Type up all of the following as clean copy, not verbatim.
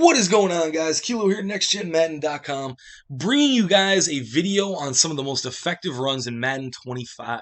What is going on, guys? Kilo here, NeXgenMadden.com, bringing you guys a video on some of the most effective runs in Madden 25.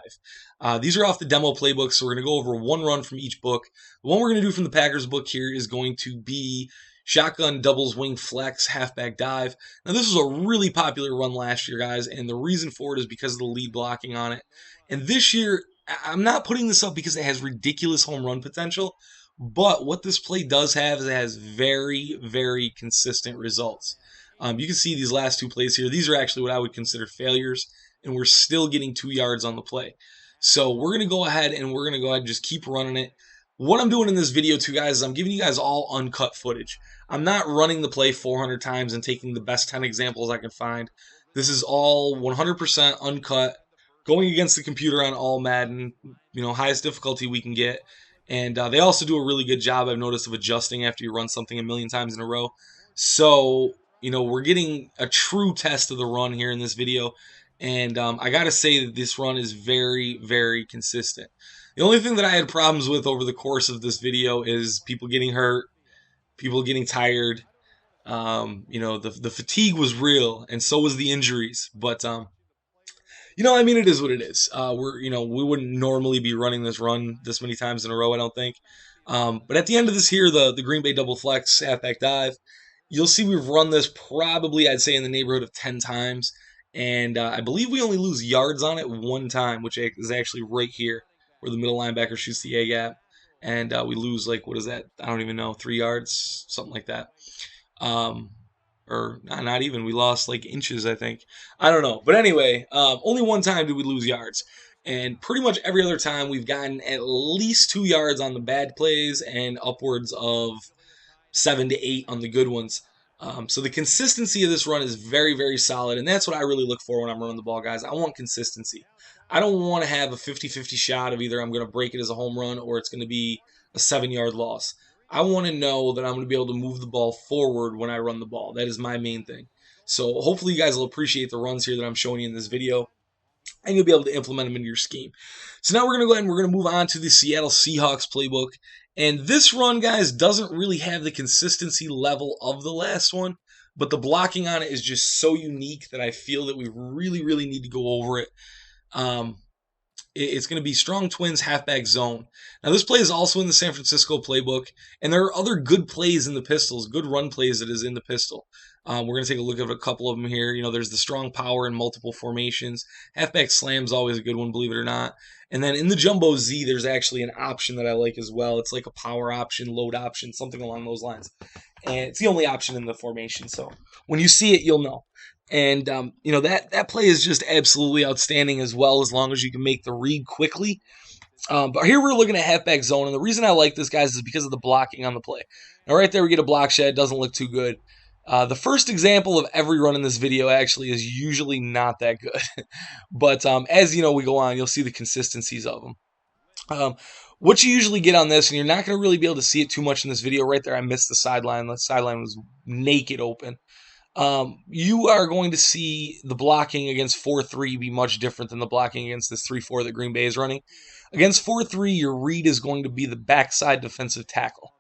These are off the demo playbook, so we're going to go over one run from each book. The one we're going to do from the Packers book here is going to be Shotgun Doubles Wing Flex Halfback Dive. Now, this was a really popular run last year, guys, and the reason for it is because of the lead blocking on it. And this year, I'm not putting this up because it has ridiculous home run potential. But what this play does have is it has very, very consistent results. You can see these last two plays here. These are actually what I would consider failures, and we're still getting 2 yards on the play. So we're going to go ahead and just keep running it. What I'm doing in this video, too, guys, is I'm giving you guys all uncut footage. I'm not running the play 400 times and taking the best 10 examples I can find. This is all 100% uncut, going against the computer on all Madden, highest difficulty we can get. And they also do a really good job, I've noticed, of adjusting after you run something a million times in a row. So, we're getting a true test of the run here in this video. And I got to say that this run is very, very consistent. The only thing that I had problems with over the course of this video is people getting hurt, people getting tired. The fatigue was real, and so was the injuries. But it is what it is. We wouldn't normally be running this run this many times in a row, I don't think. But at the end of this here, the Green Bay double flex halfback dive, you'll see we've run this probably, I'd say, in the neighborhood of 10 times. And I believe we only lose yards on it one time, which is actually right here where the middle linebacker shoots the A-gap. And we lose, what is that? I don't even know, 3 yards, something like that. Or not even. We lost inches, I think. I don't know. But anyway, only one time did we lose yards. And pretty much every other time we've gotten at least 2 yards on the bad plays and upwards of 7 to 8 on the good ones. So the consistency of this run is very, very solid. And that's what I really look for when I'm running the ball, guys. I want consistency. I don't want to have a 50-50 shot of either I'm going to break it as a home run or it's going to be a 7-yard loss. I want to know that I'm going to be able to move the ball forward when I run the ball. That is my main thing. So hopefully you guys will appreciate the runs here that I'm showing you in this video, and you'll be able to implement them into your scheme. So now we're going to go ahead and we're going to move on to the Seattle Seahawks playbook. And this run, guys, doesn't really have the consistency level of the last one, but the blocking on it is just so unique that I feel that we really, really need to go over it. It's going to be strong twins, halfback zone. Now, this play is also in the San Francisco playbook, and there are other good plays in the pistols, good run plays that is in the pistol. We're going to take a look at a couple of them here. There's the strong power in multiple formations. Halfback slam's always a good one, believe it or not. And then in the Jumbo Z, there's actually an option that I like as well. It's like a power option, load option, something along those lines. And it's the only option in the formation, so when you see it, you'll know. And, that play is just absolutely outstanding as well, as long as you can make the read quickly. But here we're looking at halfback zone, and the reason I like this, guys, is because of the blocking on the play. Now, right there we get a block shed. Doesn't look too good. The first example of every run in this video actually is usually not that good. But as we go on, you'll see the consistencies of them. What you usually get on this, and you're not going to really be able to see it too much in this video. Right there, I missed the sideline. The sideline was naked open. You are going to see the blocking against 4-3 be much different than the blocking against this 3-4 that Green Bay is running. Against 4-3, your read is going to be the backside defensive tackle.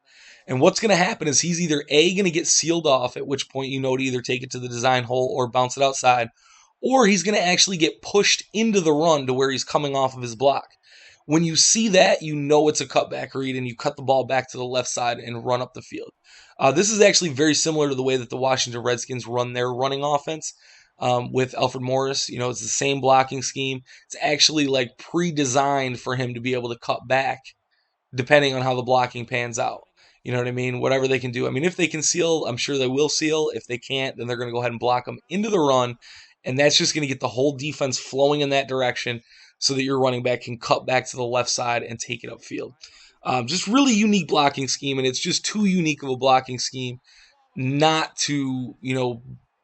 And what's going to happen is he's either A, going to get sealed off, at which point to either take it to the design hole or bounce it outside, or he's going to actually get pushed into the run to where he's coming off of his block. When you see that, it's a cutback read, and you cut the ball back to the left side and run up the field. This is actually very similar to the way that the Washington Redskins run their running offense with Alfred Morris. It's the same blocking scheme. It's actually pre-designed for him to be able to cut back depending on how the blocking pans out. You know what I mean? Whatever they can do. If they can seal, I'm sure they will seal. If they can't, then they're going to go ahead and block them into the run, and that's just going to get the whole defense flowing in that direction so that your running back can cut back to the left side and take it upfield. Just really unique blocking scheme, and it's just too unique of a blocking scheme not to,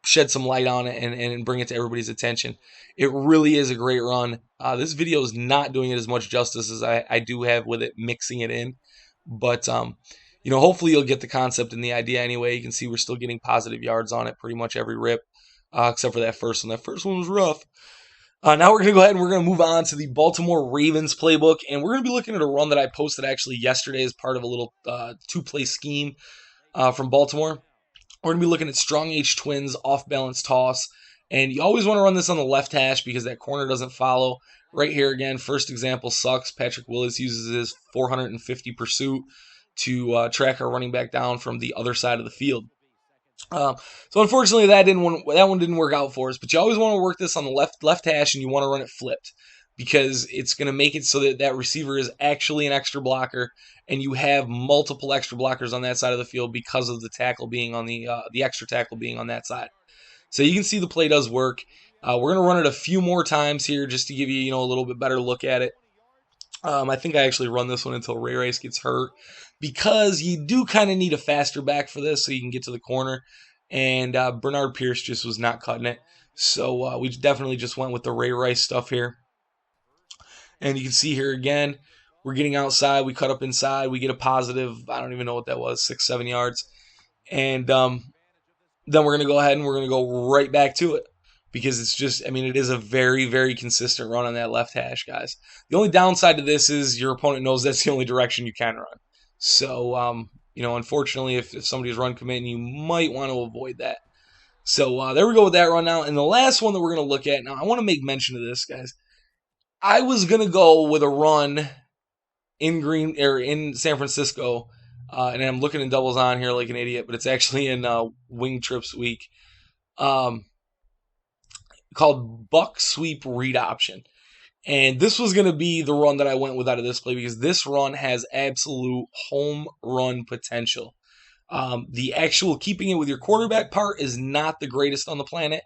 shed some light on it and bring it to everybody's attention. It really is a great run. This video is not doing it as much justice as I do have with it, mixing it in. But, hopefully you'll get the concept and the idea anyway. You can see we're still getting positive yards on it pretty much every rip, except for that first one. That first one was rough. Now we're going to go ahead and we're going to move on to the Baltimore Ravens playbook, and we're going to be looking at a run that I posted actually yesterday as part of a little two-play scheme from Baltimore. We're going to be looking at strong H twins, off balance toss. And you always want to run this on the left hash because that corner doesn't follow. Right here again, first example sucks. Patrick Willis uses his 450 pursuit to track our running back down from the other side of the field. So unfortunately, that one didn't work out for us. But you always want to work this on the left hash, and you want to run it flipped because it's going to make it so that that receiver is actually an extra blocker, and you have multiple extra blockers on that side of the field because of the tackle being on the extra tackle being on that side. So you can see the play does work. We're going to run it a few more times here just to give you a little bit better look at it. I think I actually run this one until Ray Rice gets hurt because you do kind of need a faster back for this so you can get to the corner. And Bernard Pierce just was not cutting it. So we definitely just went with the Ray Rice stuff here. And you can see here again, we're getting outside. We cut up inside. We get a positive, I don't even know what that was, 6-7 yards. And then we're going to go ahead and we're going to go right back to it. Because it's just, it is a very, very consistent run on that left hash, guys. The only downside to this is your opponent knows that's the only direction you can run. So, unfortunately, if somebody's run committing, you might want to avoid that. So there we go with that run now. And the last one that we're going to look at, now I want to make mention of this, guys. I was going to go with a run in San Francisco, and I'm looking in doubles on here like an idiot, but it's actually in Wing Trips week. Called Buck Sweep Read Option. And this was going to be the run that I went with out of this play because this run has absolute home run potential. The actual keeping it with your quarterback part is not the greatest on the planet,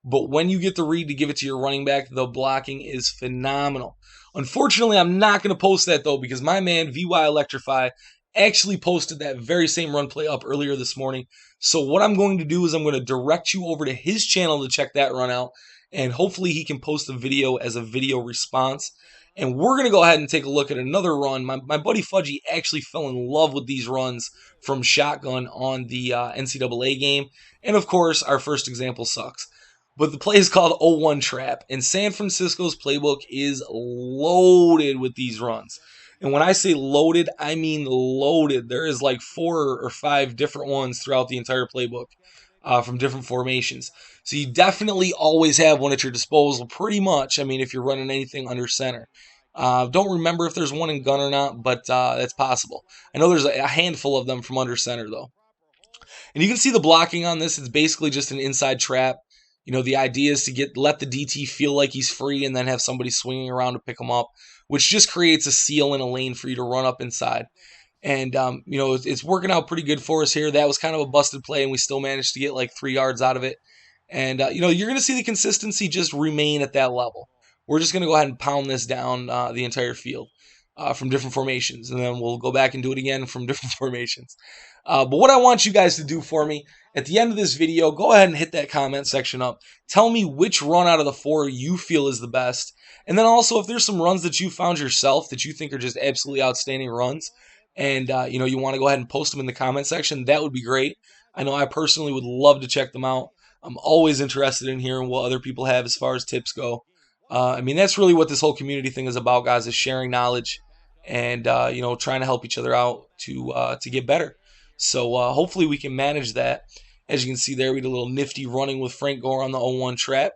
but when you get the read to give it to your running back, the blocking is phenomenal. Unfortunately, I'm not going to post that though because my man VY Electrify actually posted that very same run play up earlier this morning. So what I'm going to do is I'm going to direct you over to his channel to check that run out. And hopefully he can post a video as a video response. And we're going to go ahead and take a look at another run. My buddy Fudgy actually fell in love with these runs from shotgun on the NCAA game. And of course, our first example sucks. But the play is called 0-1 Trap. And San Francisco's playbook is loaded with these runs. And when I say loaded, I mean loaded. There is like 4 or 5 different ones throughout the entire playbook from different formations. So you definitely always have one at your disposal, pretty much. If you're running anything under center. Don't remember if there's one in gun or not, but that's possible. I know there's a handful of them from under center, though. And you can see the blocking on this. It's basically just an inside trap. The idea is to let the DT feel like he's free and then have somebody swinging around to pick him up, which just creates a seal in a lane for you to run up inside. And, it's working out pretty good for us here. That was kind of a busted play, and we still managed to get like 3 yards out of it. And, you're going to see the consistency just remain at that level. We're just going to go ahead and pound this down the entire field from different formations. And then we'll go back and do it again from different formations. But what I want you guys to do for me, at the end of this video, go ahead and hit that comment section up. Tell me which run out of the 4 you feel is the best. And then also, if there's some runs that you found yourself that you think are just absolutely outstanding runs, and you want to go ahead and post them in the comment section, that would be great. I know I personally would love to check them out. I'm always interested in hearing what other people have as far as tips go. That's really what this whole community thing is about, guys, is sharing knowledge and trying to help each other out to get better. So hopefully we can manage that. As you can see there, we did a little nifty running with Frank Gore on the 0-1 trap.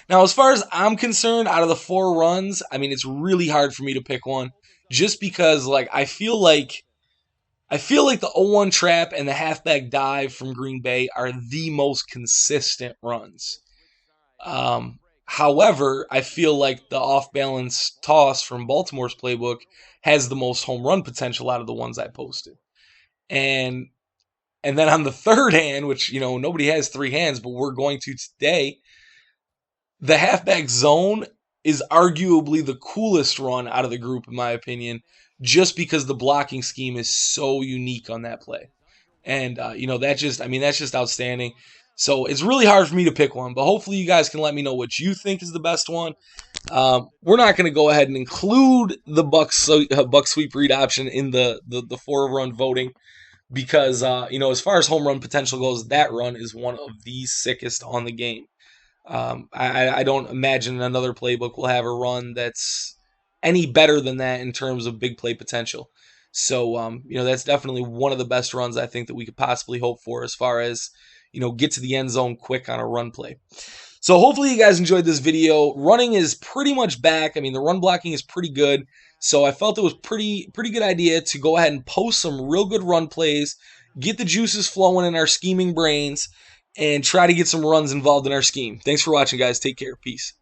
Now, as far as I'm concerned, out of the 4 runs, it's really hard for me to pick one, just because I feel like the 0-1 trap and the halfback dive from Green Bay are the most consistent runs. However, I feel like the off-balance toss from Baltimore's playbook has the most home run potential out of the ones I posted. And then on the third hand, which, nobody has 3 hands, but we're going to today, the halfback zone is arguably the coolest run out of the group, in my opinion, just because the blocking scheme is so unique on that play. And, that's just outstanding. So it's really hard for me to pick one, but hopefully you guys can let me know what you think is the best one. We're not going to go ahead and include the Buck Sweep Read option in the 4-run voting because, as far as home run potential goes, that run is one of the sickest on the game. I don't imagine another playbook will have a run that's any better than that in terms of big play potential. So, that's definitely one of the best runs I think that we could possibly hope for as far as, get to the end zone quick on a run play. So hopefully you guys enjoyed this video. Running is pretty much back. I mean, the run blocking is pretty good. So I felt it was pretty good idea to go ahead and post some real good run plays, get the juices flowing in our scheming brains, and try to get some runs involved in our scheme. Thanks for watching, guys. Take care. Peace.